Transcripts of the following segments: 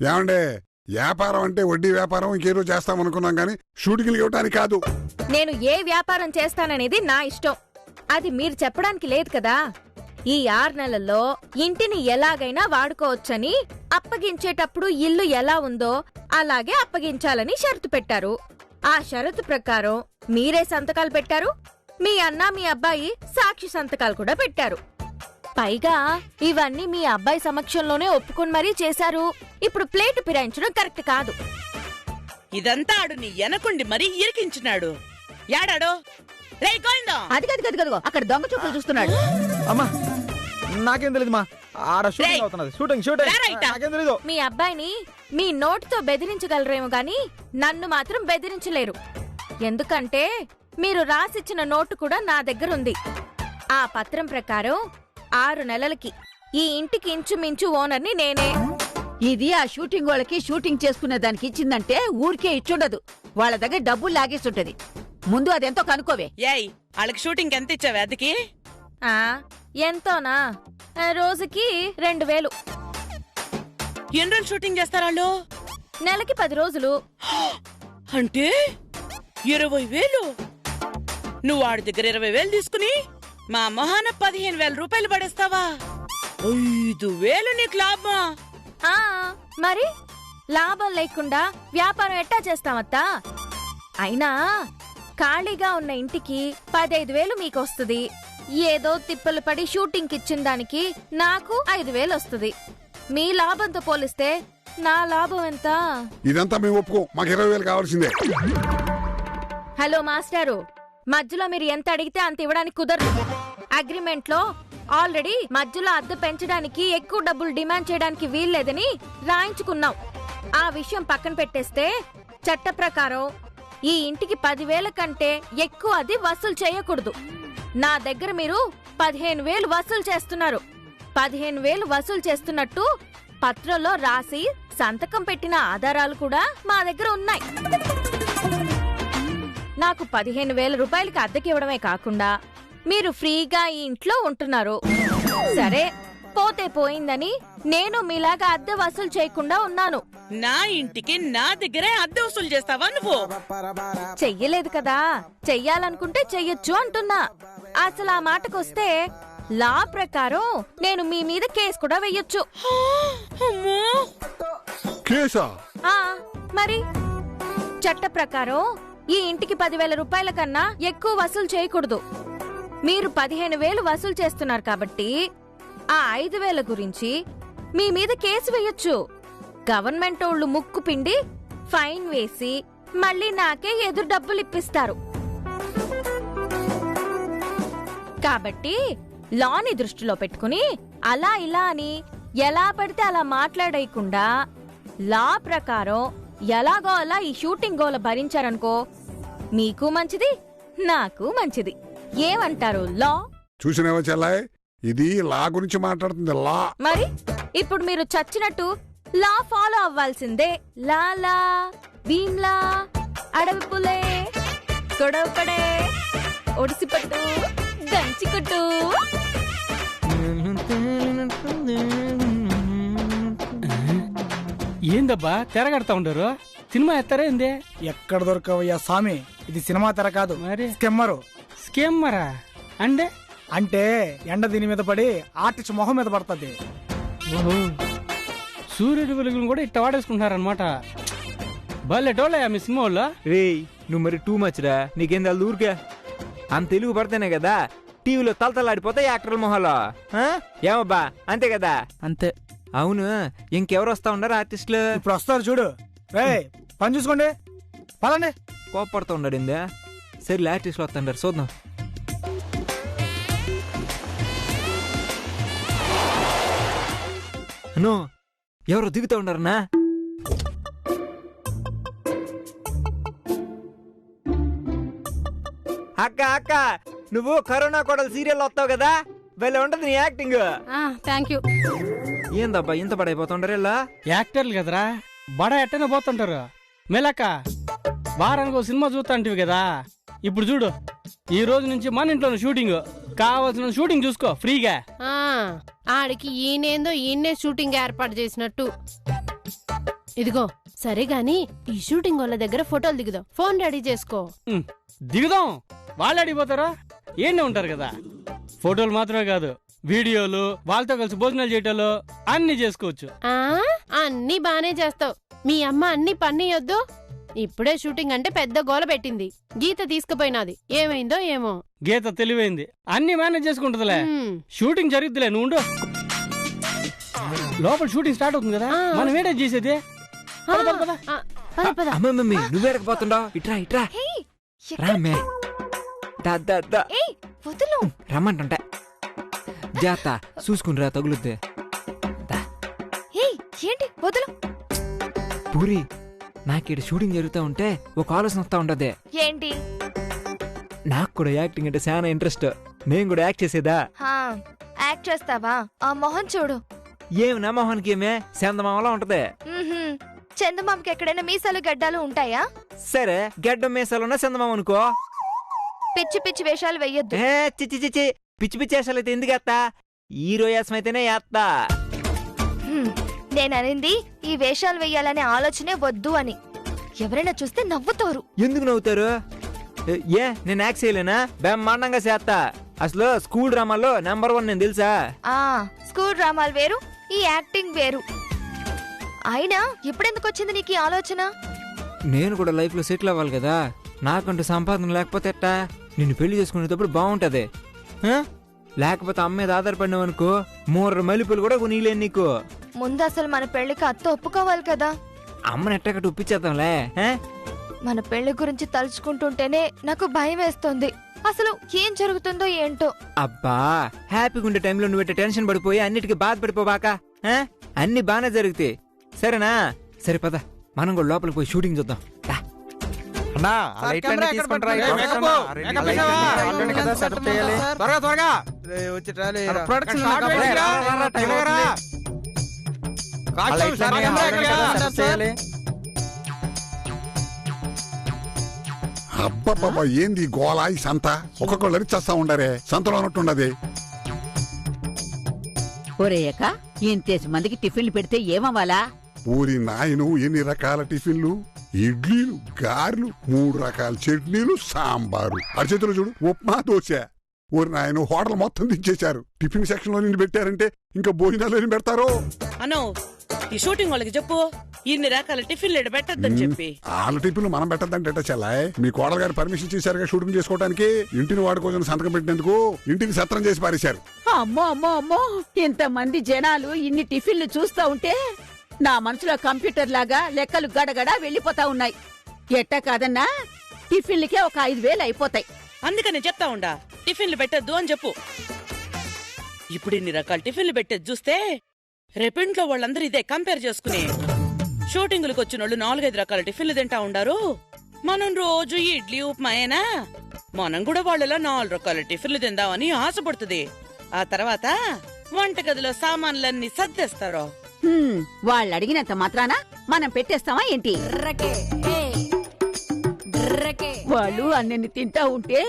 ఏమండే వ్యాపారం అంటే వడ్డీ వ్యాపారం ఇంకేదో చేస్తామనుకున్నాం గానీ షూటింగ్లు ఇవ్వటానికి కాదు. నేను ఏ వ్యాపారం చేస్తాననేది నా ఇష్టం. అది మీరు చెప్పడానికి లేదు కదా. ఈ 6 నెలల్లో ఇంటిని ఎలాగైనా వాడుకోవచ్చని, అప్పగించేటప్పుడు ఇల్లు ఎలా ఉందో అలాగే అప్పగించాలని షరతు పెట్టారు. ఆ షరతు ప్రకారం మీరే సంతకాలు పెట్టారు. మీ అన్న మీ అబ్బాయి సాక్షి సంతకాలు కూడా పెట్టారు. పైగా ఇవన్నీ మీ అబ్బాయి సమక్షంలోనే ఒప్పుకొని మరీ చేశారు. ఇప్పుడు ప్లేటు పిరాయించడం కరెక్ట్ కాదు. ఇదంతా ఆడు నీ ఎనకుండి మరీ ఇరికించినాడు. యాడాడో రే గోవిందా, అదిగదిగదిగో అక్కడ దొంగ చూపులు చూస్తున్నాడు. అమ్మా నాకేం తెలియదు మా ఆడ షూటింగ్ అవుతున్నది. షూటింగ్ మీ అబ్బాయిని మీ నోటితో బెదిరించగలరేమో గాని నన్ను మాత్రం బెదిరించలేరు. ఎందుకంటే మీరు రాసిచ్చిన నోటు కూడా నా దగ్గరుంది. ఆ పత్రం ప్రకారం 6 నెలలకి ఈ ఇంటికి ఇంచుమించు ఓనర్ని నేనే. ఇది ఆ షూటింగ్ వాళ్ళకి షూటింగ్ చేసుకునే దానికి ఇచ్చిందంటే ఊరికే ఇచ్చుండదు. వాళ్ళ దగ్గర డబ్బులు లాగేస్తుంటది. ముందు అదెంతో కనుక్కోవే. ఏయ్ వాళ్ళకి షూటింగ్ ఎంత ఇచ్చావే అదికి? ఎంతోనా, రోజుకి 2000. ఎన్ని రోజులు షూటింగ్ చేస్తారాళ్ళు? నెలకి 10 రోజులు. అంటే 20,000. నువ్వు వాడి దగ్గర 20,000 తీసుకుని మా మొహాన 15,000 రూపాయలు పడేస్తావా? 5,000 నీకు లాభమా? మరి లాభం లేకుండా వ్యాపారం ఎట్టా చేస్తామత్తా? అయినా ఖాళీగా ఉన్న ఇంటికి 15,000 మీకొస్తుంది. ఏదో తిప్పలు పడి షూటింగ్ ఇచ్చిన దానికి నాకు 5,000 వస్తుంది. మీ లాభంతో పోలిస్తే నా లాభం ఎంత? ఇదంతా మేము ఒప్పుకో, మాకు 20,000 కావాల్సిందే. హలో మాస్టారు, మధ్యలో మీరు ఎంత అడిగితే అంత ఇవ్వడానికి కుదరదు. అగ్రిమెంట్ లో ఆల్రెడీ మధ్యలో అద్దె పెంచడానికి ఎక్కువ డబ్బులు డిమాండ్ చేయడానికి వీల్లేదని రాయించుకున్నాం. ఆ విషయం పక్కన పెట్టేస్తే చట్ట ప్రకారం ఈ ఇంటికి 10,000 కంటే ఎక్కువ అది వసూలు చేయకూడదు. నా దగ్గర మీరు 15,000 వసూలు చేస్తున్నారు. 15,000 వసూలు చేస్తున్నట్టు పత్రంలో రాసి సంతకం పెట్టిన ఆధారాలు కూడా మా దగ్గర ఉన్నాయి. నాకు 15,000 రూపాయలకి అద్దెకి ఇవ్వడమే కాకుండా మీరు ఫ్రీగా ఈ ఇంట్లో ఉంటున్నారు. సరే, పోతే పోయిందని నేను మీలాగా అద్దె వసూలు చేయకుండా ఉన్నాను. నా ఇంటికి నా దగ్గరే అద్దె వసూలు చేస్తావా నువ్వు? చెయ్యలేదు కదా, చెయ్యాలనుకుంటే చెయ్యొచ్చు అంటున్నా. అసలు ఆ మాటకొస్తే లా ప్రకారం నేను మీ మీద కేసు కూడా వెయ్యొచ్చు. కేసా? మరి చట్ట ప్రకారం ఈ ఇంటికి 10,000 రూపాయల కన్నా ఎక్కువ వసూలు చేయకూడదు. మీరు 15,000 వసూలు చేస్తున్నారు కాబట్టి ఆ 5,000 గురించి మీ మీద కేసు వేయొచ్చు. గవర్నమెంట్ వాళ్ళు ముక్కు పిండి ఫైన్ వేసి మళ్ళీ నాకే ఎదురు డబ్బులు ఇప్పిస్తారు. కాబట్టి లాని దృష్టిలో పెట్టుకుని అలా ఇలా అని ఎలా పడితే అలా మాట్లాడేయకుండా లా ప్రకారం ఎలాగో అలా ఈ షూటింగ్ గోల భరించారనుకో, మీకు మంచిది, నాకు మంచిది. ఏమంటారు లా? చూసినావా చెల్లాయ్, ఇది లా గురించి మాట్లాడుతుంది. లా మరి ఇప్పుడు మీరు చచ్చినట్టు లా ఫాలో అవ్వాల్సిందే. లాలా భీమ్లా అడవి పులే గొడవపడే ఒడిసిపట్టు దంచికొట్టు. ఏందబ్బా తెరగడతా ఉండరు? సినిమా ఎత్తారా ఏందే? ఎక్కడ దొరకవయ్యా స్వామి, ఇది సినిమా తెర కాదు, మరి స్కెమ్మరు. స్కెమ్మరా అంటే ఎండ దీని మీద పడి ఆర్టిస్ట్ మొహం మీద పడుతుంది. సూర్యుడి వెలుగును కూడా ఇట్ట వాడేసుకుంటున్నారనమాట. బల్లెటోళ్ళయా మీ సినిమా వాళ్ళు? రే నువ్వు మరి టూ మచ్ రా. నీకేం తెలు ఊరికే అంత తెలుగు పడితేనే కదా టీవీలో తలతలాడిపోతాయి యాక్టర్ల మొహాలో. ఏమబ్బా అంతే కదా? అంతే. అవును, ఇంకెవరు వస్తా ఉన్నారు ఆర్టిస్టులు? ఇప్పుడు వస్తారు చూడు. పని చూసుకోండి, పదండి. కోపడుతూ ఉన్నాడిందా? సరే ఆర్టిస్టులు వస్తుండారు, చూద్దాం. అను ఎవరో దిగుతూ ఉన్నారన్నా? అక్క అక్క, నువ్వు కరోనా కోడలు సీరియల్ వస్తావు కదా, భలే ఉంటది నీ యాక్టింగ్. Thank you. ఏందబ్బా ఇంత పడైపోతుంటారు? ఇలా యాక్టర్లు కదరా, బడా ఎట్టనే పోతుంటారు. మెలక వారానికి సినిమా చూస్తాంటివి కదా, ఇప్పుడు చూడు ఈ రోజు నుంచి మన ఇంట్లో షూటింగ్. కావాల్సిన షూటింగ్ చూసుకో ఫ్రీగా. ఆడికి ఈయనేందో ఈయనే షూటింగ్ ఏర్పాటు చేసినట్టు. ఇదిగో సరే గాని ఈ షూటింగ్ వాళ్ళ దగ్గర ఫోటోలు దిగుదాం. ఫోన్ రెడీ చేసుకో. దిగుదాం. వాళ్ళు అడిగిపోతారా? ఏంటి ఉంటారు కదా. ఫోటోలు మాత్రమే కాదు, వీడియోలు, వాళ్ళతో కలిసి భోజనాలు చేయటాలు అన్ని చేసుకోవచ్చు. అన్ని బానే చేస్తావు. మీ అమ్మ అన్ని పన్నీయొద్దు. ఇప్పుడే షూటింగ్ అంటే పెద్ద గోల పెట్టింది. గీత తీసుకుపోయినది ఏమైందో ఏమో. గీత తెలివైంది, అన్ని మేనేజ్ చేసుకుంటుందిలే. షూటింగ్ జరుగుతులే, నువ్వు ఉండు. లోపల షూటింగ్ స్టార్ట్ అవుతుంది కదా, మనం ఏంటో చేసేది. నువ్వేడకపోతుండో ఇట్రా ఇట్రా రామే రమ్మంటుంటా జాత చూసుకునిరా తగులుద్దే. ఏంటి వదులు. పూరి నాకీడ షూటింగ్ జరుగుతూ ఉంటే ఒక ఆలోచన వస్తా ఉండదే. ఏంటి? నాకు కూడా యాక్టింగ్ అంటే చాలా ఇంట్రెస్ట్. నేను కూడా యాక్ట్ చేసేదా? యాక్ట్ చేస్తావా? ఆ మొహం చూడు. ఏం నా మొహానికి ఏమే చందమామలా ఉంటదే. చందమామకి ఎక్కడైనా మీసాలు గడ్డాలు ఉంటాయా? సరే గడ్డం మీసాలున్నా చందమామ అనుకో. పిచ్చి పిచ్చి వేషాలు వెయ్యొద్దు. చిచ్చి చిచ్చి పిచ్చి పిచ్చి వేషాలు అయితే ఎందుకు వేస్తా? హీరో వేసం అయితేనే వేస్తా. నేననింది ఈ వేషాలు వెయ్యాలనే ఆలోచనే వద్దు అని. ఎవరైనా చూస్తే నవ్వుతారు. ఎందుకు నవ్వుతారు? నేను యాక్ట్ చేయలేనా? బ్రహ్మాండంగా చేస్తా. అసలు స్కూల్ డ్రామాలో నెంబర్ 1 నేను తెలుసా? స్కూల్ డ్రామాలు వేరు, ఈ యాక్టింగ్ వేరు. అయినా ఇప్పుడెందుకు వచ్చింది నీకు ఈ ఆలోచన? నేను కూడా లైఫ్ లో సెటిల్ అవ్వాలి కదా. నాకంటూ సంపాదన లేకపోతే ఎట్టా? నిన్ను పెళ్లి చేసుకునేటప్పుడు బాగుంటది. లేకపోతే అమ్మ మీద ఆధారపడినావనుకో 3 మల్లెపూలు కూడా కొనిలేను నీకు. ముందు అసలు మన పెళ్లికి అత్త ఒప్పుకోవాలి కదా. అమ్మని ఎట్టకట్టు ఒప్పించేద్దాంలే. మన పెళ్లి గురించి తలుచుకుంటుంటేనే నాకు భయం వేస్తుంది. అసలు ఏం జరుగుతుందో ఏంటో. అబ్బా హ్యాపీగా ఉండే టైంలో నువ్వు ఎట్ట టెన్షన్ పడిపోయి అన్నిటికీ బాధపడిపోబాక. అన్ని బానే జరుగుతాయి సరేనా? సరే పద మనం కూడా లోపలికి పోయి షూటింగ్ చూద్దాం. అబ్బబ్బబ్బా ఏంది గోళ ఈ సంత? ఒక్కొక్కళ్ళు అరిచేస్తా ఉండరే, సంతలో అన్నట్టుండది. ఒరేయక ఇంతేసి మందికి టిఫిన్లు పెడితే ఏమవ్వాలా? ఊరి నాయను ఎన్ని రకాల టిఫిన్లు, ఇడ్లీలు, గారెలు, 3 రకాల చట్నీలు, సాంబారు. అరిచేతులు చూడు, ఉప్మా, దోశ. ఊరి నాయను హోటల్ మొత్తం దించేశారు. టిఫిన్ సెక్షన్ లో నిన్ను పెట్టారంటే ఇంకా భోజనాలు పెడతారు. అను ఈ షూటింగ్ వాళ్ళకి చెప్పు, ఇన్ని రకాల టిఫిన్లు పెట్టద్దని చెప్పి. వాళ్ళ టిఫిన్లు మనం పెట్టద్దంటే చెల్లాయ్. మీ కోడలు గారు పర్మిషన్ చేశారుగా షూటింగ్ చేసుకోవడానికి. ఇంటిని వాడుకోసం సంతకం పెట్టినందుకు ఇంటిని సత్రం చేసి పారేశారు. అమ్మో అమ్మో అమ్మో, ఇంతమంది జనాలు ఇన్ని టిఫిన్లు చూస్తా ఉంటే నా మనసులో కంప్యూటర్ లాగా లెక్కలు గడగడ వెళ్ళిపోతా ఉన్నాయి. ఎట్టా కాదన్నా టిఫిన్లకే ఒక 5,000 అయిపోతాయి. అందుకని చెప్తా ఉండా టిఫిన్లు పెట్టద్దు అని చెప్పు. ఇప్పుడు ఇన్ని రకాల టిఫిన్లు పెట్టేది చూస్తే రేపింట్లో వాళ్ళందరూ ఇదే కంపేర్ చేసుకుని షూటింగులకు వచ్చిన వాళ్ళు 4-5 రకాల టిఫిన్లు తింటా ఉండారు. మనం రోజు ఇడ్లీ ఉప్మాయేనా, మనం కూడా వాళ్ళలో 4 రకాల టిఫిన్లు తిందామని ఆశపడుతుంది. ఆ తర్వాత వంటగదిలో సామాన్లన్నీ సర్దేస్తారు. వాళ్ళు అడిగినంత మాత్రాన మనం పెట్టేస్తామా ఏంటి? వాళ్ళు అన్నన్ని తింటా ఉంటే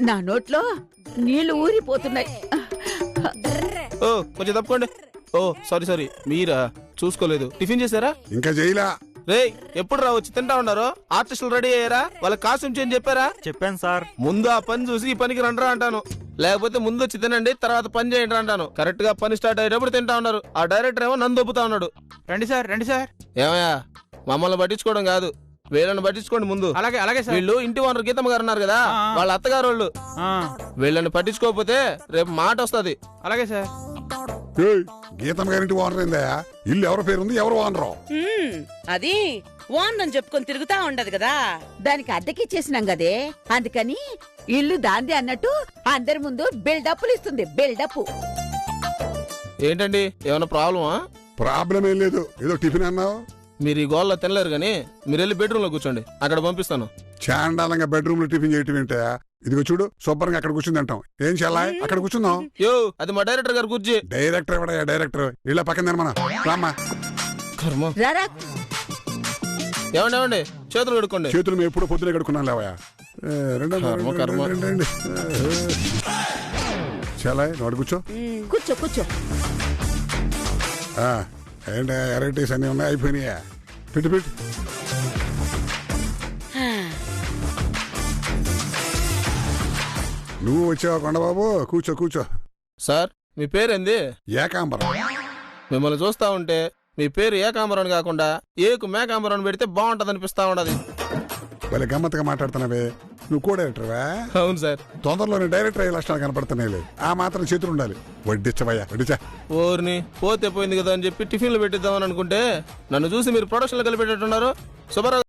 నా నోట్లో నీళ్లు ఊరిపోతున్నాయి. ఓ కొంచెం తప్పుకోండి. ఓ సారీ మీరా? చూసుకోలేదు. టిఫిన్ చేశారా? ఇంకా చేయలా. రేయ్ ఎప్పుడు రా వచ్చి తింటా ఉన్నారు? ఆర్టిస్టులు రెడీ అయ్యారా? వాళ్ళ కాస్ట్యూమ్ చేంజ్ చెప్పారా? చెప్పాను సార్. ముందు ఆ పని చూసి ఈ పనికి రండ్రా అంటాను, లేకపోతే ముందు వచ్చి తినండి తర్వాత పని చేయండి అంటాను. కరెక్ట్ గా పని స్టార్ట్ అయ్యేటప్పుడు తింటా ఉన్నారు. ఆ డైరెక్టర్ ఏమో నన్ను దొబ్బుతా ఉన్నాడు. రండి సార్. ఏమయ్యా మమ్మల్ని పట్టించుకోవడం కాదు, వీళ్ళని పట్టించుకోండి ముందు. అలాగే సార్. వీళ్ళు ఇంటి ఓనర్ గీతమ్మ గారు ఉన్నారు కదా, వాళ్ళ అత్తగారు వాళ్ళు. వీళ్ళని పట్టించుకోకపోతే రేపు మాట వస్తుంది. అలాగే సార్. గీతమ్మ గారింటి ఓనర్ ఏందయ్యా? ఇల్లు ఎవరి పేరుంది, ఎవరు ఓనరు? అది ఓనర్ అని చెప్పుకొని తిరుగుతా ఉండదు కదా. దానికి అద్దెకిచ్చేసినాం కదే, అందుకని ఇల్లు దాంది అన్నట్టు అందరి ముందు బిల్డప్లు ఇస్తుంది. బిల్డప్ ఏంటండి ఏమైనా ప్రాబ్లమా? ప్రాబ్లం ఏం లేదు, ఏదో టిఫిన్ అన్నావు. మీరు ఈ గోల్లో తినలేరు గానీ మీరు వెళ్ళి బెడ్రూమ్ లో కూర్చోండి, అక్కడ పంపిస్తాను. చాండాలంగా బెడ్రూమ్ లో టిఫిన్ చేయటం ఏంటయా? ఇదిగో చూడు, శుభ్రంగా అక్కడ కూర్చుంది అంటాం. ఏం చెల్లా అక్కడ కూర్చుందాం. యో అది మా డైరెక్టర్ గారు కూర్చి. డైరెక్టర్ ఎవడయ్యా? డైరెక్టర్ ఇళ్ళ పక్కన తినమన్నా. రామ్మా. ఏమండి చేతులు కడుక్కోండి. చేతులు మేము ఎప్పుడో పొద్దునే కడుక్కున్నాం లేవయా. చాలా నువ్వు కూర్చో. కూర్చో. ఏంటా వెరైటీస్ అన్నీ ఉన్నాయి, అయిపోయినాయా? పెట్టు పెట్టు. నువ్వు వచ్చావా కొండబాబు? కూర్చో కూర్చో. సార్ మీ పేరేంది? ఏకాంబరం. మిమ్మల్ని చూస్తా ఉంటే మీ పేరు ఏకాంబరం కాకుండా ఏకు మేకాంబరం పెడితే బాగుంటది అనిపిస్తా ఉండదు. వాళ్ళ గమ్మత్తుగా మాట్లాడుతున్నావే. నువ్వు కూడా డైరెక్టర్వా? అవును సార్. తొందరలోనే డైరెక్టర్ అయ్యే లక్షణాలు కనపడుతున్నాయి. ఆ మాత్రం చేతులు ఉండాలి. వడ్డిచ్చవయ్యా, వడ్డిచ్చా. ఓర్ని పోతే పోయింది కదా అని చెప్పి టిఫిన్లు పెట్టిద్దామని అనుకుంటే నన్ను చూసి మీరు ప్రొడక్షన్లు కలిపెట్టేట్టున్నారు. శుభరావు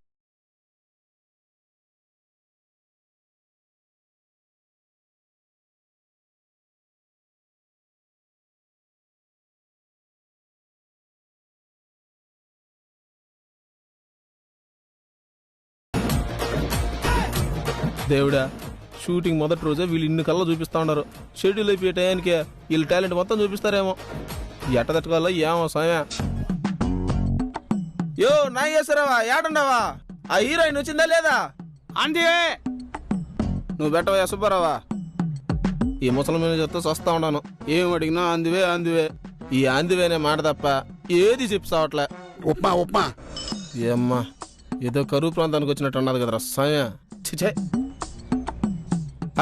దేవుడా, షూటింగ్ మొదటి రోజే వీళ్ళు ఇన్ని కళ్ళ చూపిస్తా ఉన్నారు. షెడ్యూల్ అయిపోయే టయానికి వీళ్ళు టాలెంట్ మొత్తం చూపిస్తారేమో. ఎట్ట తట్టుకోవాలో ఏమో సమయ. యో నాగేశ్వరవా, ఏడుండవా? ఆ హీరోయిన్ వచ్చిందా లేదా? అందే నువ్వు పెట్టవయ్యా సుబ్బారావా. ఈ ముసలి చెప్తే వస్తా ఉన్నాను. ఏం అడిగినా అందువే అందువే. ఈ అందువేనే మాట తప్ప ఏది చెప్తావట్లే. ఉప్మా ఉప్మా. ఏమ్మా ఏదో కరువు ప్రాంతానికి వచ్చినట్టు అన్నది కదరా సమయ. చిచే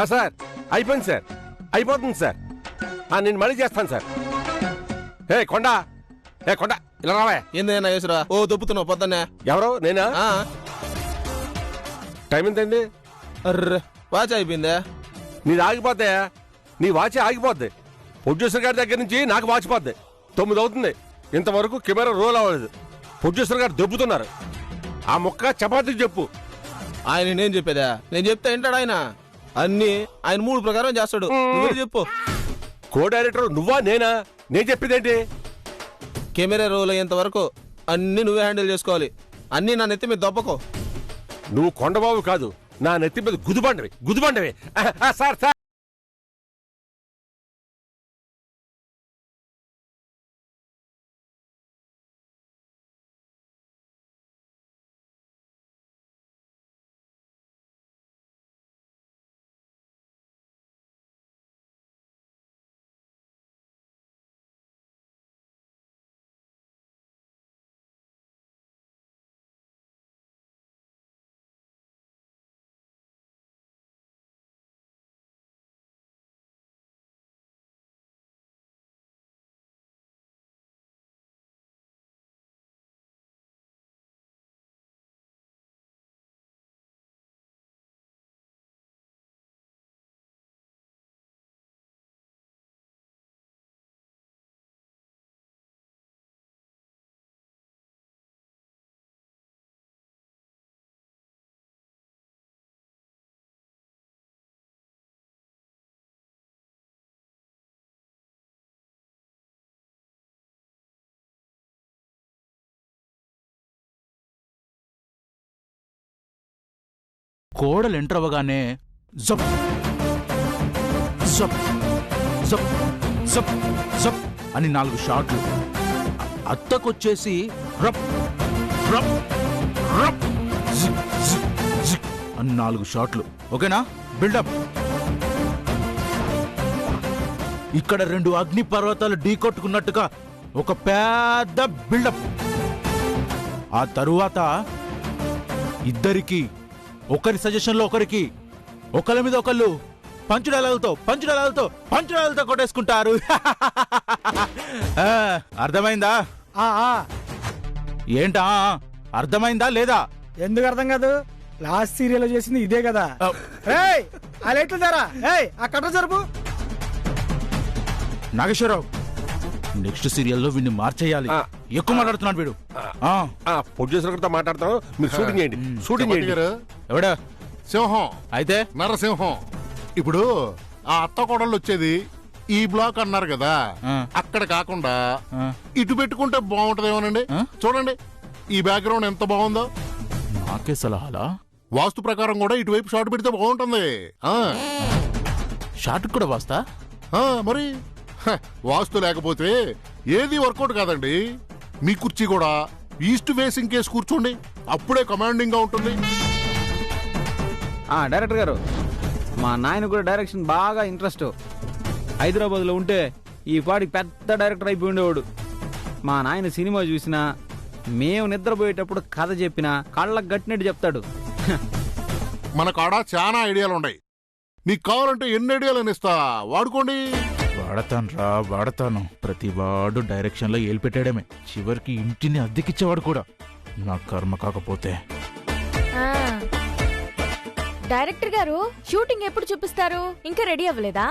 సార్ అయిపోయింది సార్, అయిపోతుంది సార్. నేను మళ్ళీ చేస్తాను సార్. ఏ కొండ, ఏ కొండ ఇలా రావా. ఏందే నాగేశ్వరా? ఓ దొప్పుతున్నావు పొద్దున్నే. ఎవరు? నేనా? టైం ఎంతండి? అర్రే వాచ్ అయిపోయిందే. నీది ఆగిపోద్దా? నీ వాచ్ ఆగిపోద్ది. ప్రొడ్యూసర్ గారి దగ్గర నుంచి నాకు వాచ్ పోద్ది. 9 అవుతుంది, ఇంతవరకు కెమెరా రోల్ అవ్వలేదు. ప్రొడ్యూసర్ గారు దొబ్బుతున్నారు. ఆ ముక్క చపాతీకి చెప్పు. ఆయన నేను చెప్పేదా? నేను చెప్తే వింటాడు ఆయన. అన్ని ఆయన మూడు ప్రకారం చేస్తాడు. నువ్వు చెప్పు. కో డైరెక్టర్ నువ్వా నేనా? నేను చెప్పేదేంటి? కెమెరా రోల్ అయ్యేంత వరకు అన్ని నువ్వే హ్యాండిల్ చేసుకోవాలి. అన్ని నా నెత్తి మీద దొబ్బకో. నువ్వు కొండబాబు కాదు, నా నెత్తి మీద గుదిబండవి గుదిబండవి. సార్ సార్ కోడలు ఎంటర్ అవ్వగానే జప్ జప్ జప్ జప్ జప్ అని 4 షాట్లు. అత్తకొచ్చేసి రప్ రప్ రప్ జిక్ జిక్ జిక్ అని 4 షాట్లు. ఓకేనా? బిల్డప్. ఇక్కడ 2 అగ్ని పర్వతాలు ఢీకొట్టుకున్నట్టుగా ఒక పెద్ద బిల్డప్. ఆ తరువాత ఇద్దరికి ఒకరి సజెషన్లో ఒకరికి, ఒకళ్ళ మీద ఒకళ్ళు పంచుడాలతో కొట్టేసుకుంటారు. అర్థమైందా? ఏంటా అర్థమైందా లేదా? ఎందుకు అర్థం కాదు? లాస్ట్ సీరియల్ చేసింది ఇదే కదా. ఆ లైట్లు దారా, ఆ కట్ట జరుపు. నాగేశ్వరరావు, నెక్స్ట్ సీరియల్లో వీడిని మార్చేయాలి. ఎక్కువ మాట్లాడుతున్నాడు వీడు. ప్రొడ్యూసర్ గారితో మాట్లాడతాను, మీరు షూటింగ్ చేయండి. షూటింగ్ చేయండి. ఎవడా? సింహం. అయితే నరసింహం. ఇప్పుడు ఆ అత్త కోడళ్ళు వచ్చేది ఈ బ్లాక్ అన్నారు కదా, అక్కడ కాకుండా ఇటు పెట్టుకుంటే బాగుంటదేమోనండి. చూడండి ఈ బ్యాక్గ్రౌండ్ ఎంత బాగుందో. నాకే సలహాలా? వాస్తు ప్రకారం కూడా ఇటువైపు షాట్ పెడితే బాగుంటుంది. షాట్ కూడా వాస్తా? మరి వాస్తు లేకపోతే ఏది వర్కౌట్ కాదండి. మీ కుర్చీ కూడా ఈస్ట్ ఫేసింగ్ కేసు కూర్చోండి, అప్పుడే కమాండింగ్ గా ఉంటుంది. డైరెక్టర్ గారు, మా నాయన కూడా డైరెక్షన్ బాగా ఇంట్రెస్ట్. హైదరాబాద్ లో ఉంటే ఈ పాటికి పెద్ద డైరెక్టర్ అయిపోయి ఉండేవాడు. మా నాయన సినిమా చూసినా మేము నిద్రపోయేటప్పుడు కథ చెప్పినా కళ్ళకు గట్టినట్టు చెప్తాడు. మన కాడ చాలా ఐడియాలు ఉన్నాయి. నీకు కావాలంటే ఎన్ని ఐడియాలు ఇస్తా, వాడుకోండి. వాడతాను. ప్రతి వాడు డైరెక్షన్ లో ఏలిపెట్టాడమే, చివరికి ఇంటిని అద్దెకిచ్చేవాడు కూడా. నా కర్మ కాకపోతే. డైరెక్టర్ గారు షూటింగ్ ఎప్పుడు చూపిస్తారు? ఇంకా రెడీ అవ్వలేదా?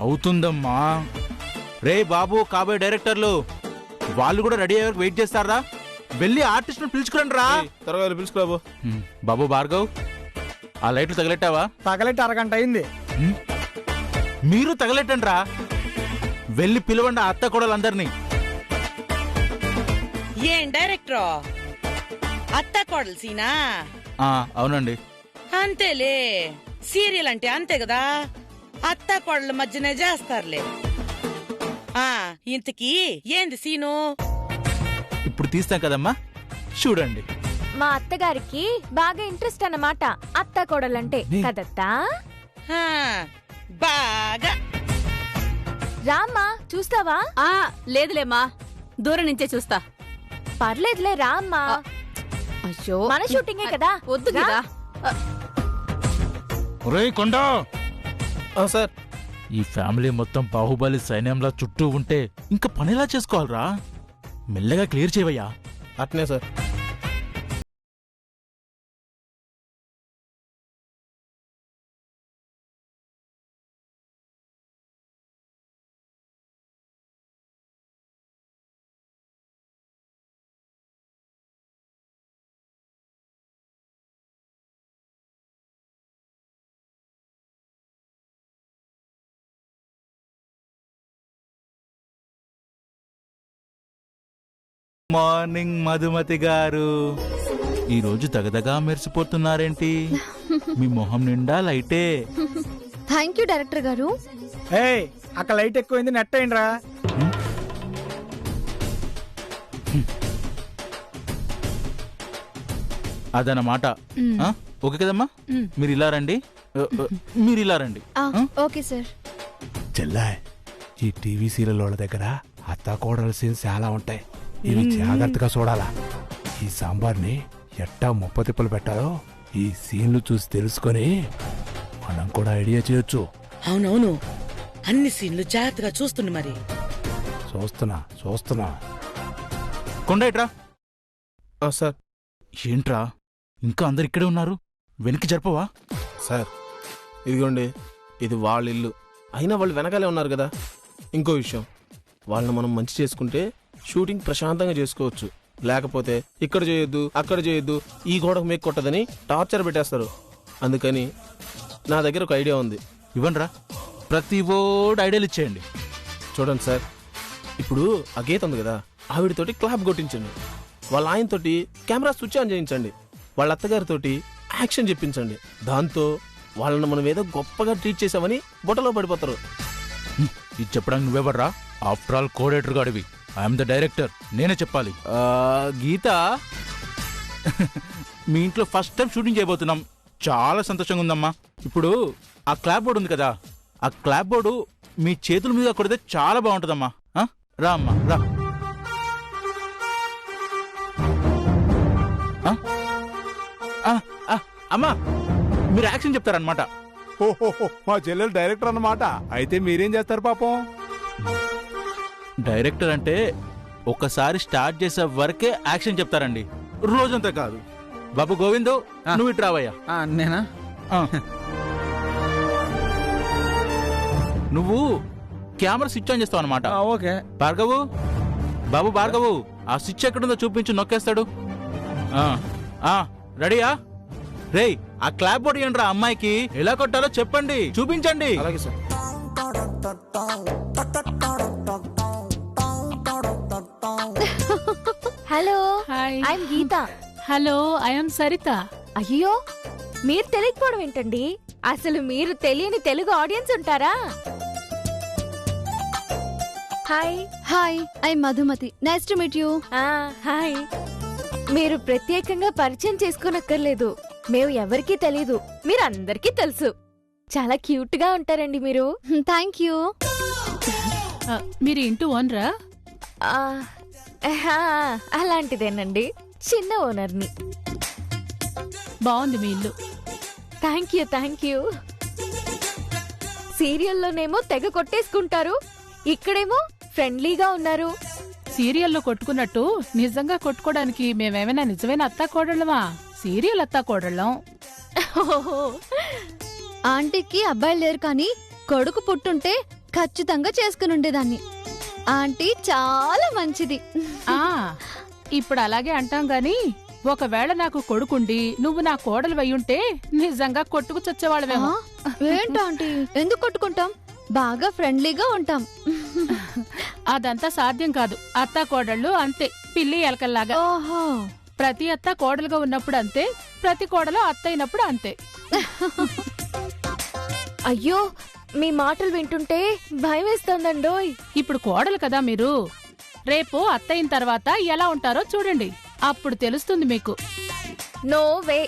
అవుతుందమ్మా. రే బాబు, కాబోయే డైరెక్టర్లు వాళ్ళు కూడా రెడీ అయ్యే వెయిట్ చేస్తారా? వెళ్ళి ఆర్టిస్ట్ పిలుచుకురండి రా. త్వరగా పిలుచుకురాబు. బాబు భార్గవ్, ఆ లైట్లు తగలెట్టావా? తగలెట్టి అరగంట అయింది. మీరు తగలెట్టండి రా. వెళ్ళి పిలవండి అత్త కోడలందరినీ. ఏం డైరెక్టర్, అత్త కోడలు సీనా? అవునండి. అంతేలే, సీరియల్ అంటే అంతే కదా, అత్త కోడల మధ్యనే చేస్తారులే. ఇంతకీ ఏంది సీను? ఇప్పుడు తీస్తాం కదమ్మా, చూడండి. మా అత్తగారికి బాగా ఇంట్రెస్ట్ అన్నమాట అత్త కోడలంటే కదత్తా. బాగా రామ్మా, చూస్తావా? లేదులేమ్మా, దూరం నుంచే చూస్తా. పర్లేదులే రామ్మా. అయ్యో, మన షూటింగే కదా, వద్దు కదా. కొండా సార్, ఈ ఫ్యామిలీ మొత్తం బాహుబలి సైన్యంలా చుట్టూ ఉంటే ఇంకా పనిలా చేసుకోవాలరా. మెల్లగా క్లియర్ చేయవయ్యా. అట్నే సార్. మార్నింగ్ మధుమతి గారు, ఈరోజు దగదగా మెరిసిపోతున్నారేంటి? మీ మొహం నిండా లైటే. థ్యాంక్ యూ డైరెక్టర్ గారు. అక్కడ లైట్ ఎక్కువైంది, నెట్ అయిండ్రా. అదనమాట. ఓకే కదమ్మా, మీరు ఇలా రండి. మీరు ఇలా రండి. Okay sir. చెల్లాయ్, ఈ టీవీ సీరియల్ వాళ్ళ దగ్గర అత్తా కోడల సీన్స్ చాలా ఉంటాయి. ఇవి జాగ్రత్తగా చూడాలా. ఈ సాంబార్ని ఎట్టా ముప్పతిప్పలు పెట్టాలో ఈ సీన్లు చూసి తెలుసుకొని మనం కూడా ఐడియా చేయొచ్చు. అవునవును, అన్ని సీన్లు జాగ్రత్తగా చూస్తుండు. మరి చూస్తున్నా. కొండేట్రా. సార్. ఏంట్రా, ఇంకా అందరు ఇక్కడే ఉన్నారు, వెనక్కి జరపవా? సార్, ఇదిగోండి, ఇది వాళ్ళ ఇల్లు, అయినా వాళ్ళు వెనకాలే ఉన్నారు కదా. ఇంకో విషయం, వాళ్ళని మనం మంచి చేసుకుంటే షూటింగ్ ప్రశాంతంగా చేసుకోవచ్చు. లేకపోతే ఇక్కడ చేయొద్దు, అక్కడ చేయొద్దు, ఈ గోడకు మేక్ కొట్టదని టార్చర్ పెట్టేస్తారు. అందుకని నా దగ్గర ఒక ఐడియా ఉంది. ఇవ్వండిరా. ప్రతి ఓడు ఐడియాలు ఇచ్చేయండి. చూడండి సార్, ఇప్పుడు ఆ గీత ఉంది కదా, ఆవిడతోటి క్లాప్ కొట్టించండి. వాళ్ళ ఆయనతోటి కెమెరా స్విచ్ ఆన్ చేయించండి. వాళ్ళ అత్తగారితోటి యాక్షన్ చెప్పించండి. దాంతో వాళ్ళని మనం ఏదో గొప్పగా ట్రీట్ చేసామని బొట్టలో పడిపోతారు. ఇది చెప్పడానికి నువ్వెవర్రా? ఆఫ్టర్ ఆల్ కోఆర్డినేటర్ గాడివి. ఐఎమ్ ద డైరెక్టర్, నేనే చెప్పాలి. గీత, మీ ఇంట్లో ఫస్ట్ టైం షూటింగ్ చేయబోతున్నాం, చాలా సంతోషంగా ఉందమ్మా. ఇప్పుడు ఆ క్లాప్ బోర్డు ఉంది కదా, ఆ క్లాప్ బోర్డు మీ చేతుల మీద కొడితే చాలా బాగుంటుందమ్మా. రా అమ్మా, రా. అమ్మా, మీరు యాక్షన్ చెప్తారనమాట. మా చెల్లెలు డైరెక్టర్ అన్నమాట. అయితే మీరేం చేస్తారు పాపం? డైరెక్టర్ అంటే ఒకసారి స్టార్ట్ చేసే వరకే యాక్షన్ చెప్తారండి, రోజంతా కాదు. బాబు గోవిందు, నువ్వు ఇటు రావయ్యా. నేనా? నువ్వు కెమెరా స్విచ్ ఆన్ చేస్తావు అనమాట. ఓకే. భార్గవు, బాబు భార్గవు, ఆ స్విచ్ ఎక్కడుందో చూపించు, నొక్కేస్తాడు. రెడీయా? రేయ్, ఆ క్లాప్ బోర్డు ఏంట్రా, అమ్మాయికి ఎలా కొట్టాలో చెప్పండి, చూపించండి. అలాగే sir. Hello, hi. I am Geetha. Hello, I am Saritha. అయ్యో, మీరు తెలియకపోవడం ఏంటండి? అసలు మీరు తెలియని తెలుగు ఆడియన్స్ ఉంటారా? Hi. Hi, I am Madhumathi. Nice to meet you. Hi. మీరు ప్రత్యేకంగా పరిచయం చేసుకోనక్కర్లేదు, మేము ఎవరికీ తెలీదు, మీరు అందరికీ తెలుసు. చాలా క్యూట్ గా ఉంటారండి మీరు. Thank you. మీరు ఇంటూ ఓనరా? ఆహా, అలాంటిదేనండి. చిన్న ఓనర్ని. బాగుంది మీ ఇల్లు. Thank you. సీరియల్లోనేమో తెగ కొట్టేసుకుంటారు, ఇక్కడేమో ఫ్రెండ్లీగా ఉన్నారు. సీరియల్లో కొట్టుకున్నట్టు నిజంగా కొట్టుకోవడానికి మేమేమైనా నిజమైన అత్తా కోడళ్ళమా? సీరియల్ అత్తా కోడళ్ళం. ఆంటీకి అబ్బాయిలు లేరు కానీ కొడుకు పుట్టుంటే ఖచ్చితంగా చేసుకుని ఉండేదాన్ని. ఆంటీ చాలా మంచిది. ఆ ఇప్పుడు అలాగే అంటాం గాని ఒకవేళ నాకు కొడుకుండి నువ్వు నా కోడలు వయ్యుంటే నిజంగా కొట్టుకు చచ్చేవాళ్ళమేమో. ఏంటో ఆంటీ, ఎందుకు కొట్టుకుంటాం? బాగా ఫ్రెండ్లీగా ఉంటాం. అదంతా సాధ్యం కాదు. అత్తా కోడళ్ళు అంతే, పిల్లి ఎలకల్లాగా. ఓహో, ప్రతి అత్త కోడలుగా ఉన్నప్పుడు అంతే, ప్రతి కోడలు అత్త అయినప్పుడు అంతే. అయ్యో, మీ మాటలు వింటుంటే భయం వేస్తోందండోయ్. ఇప్పుడు కోడలు కదా మీరు, రేపు అత్తయిన తర్వాత ఎలా ఉంటారో చూడండి, అప్పుడు తెలుస్తుంది మీకు. నో వే,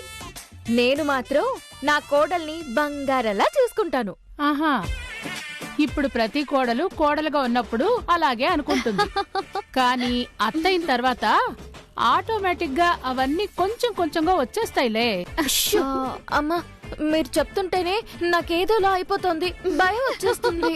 నేను మాత్రం నా కోడల్ని బంగారలా చూసుకుంటాను. ఆహా, ఇప్పుడు ప్రతి కోడలు కోడలుగా ఉన్నప్పుడు అలాగే అనుకుంటుంది. కానీ అత్తయిన తర్వాత ఆటోమేటిక్ గా అవన్నీ కొంచెం కొంచెంగా వచ్చేస్తాయిలే. అమ్మా, మీరు చెప్తుంటేనే నాకేదోలా అయిపోతుంది, భయం వచ్చేస్తుంది.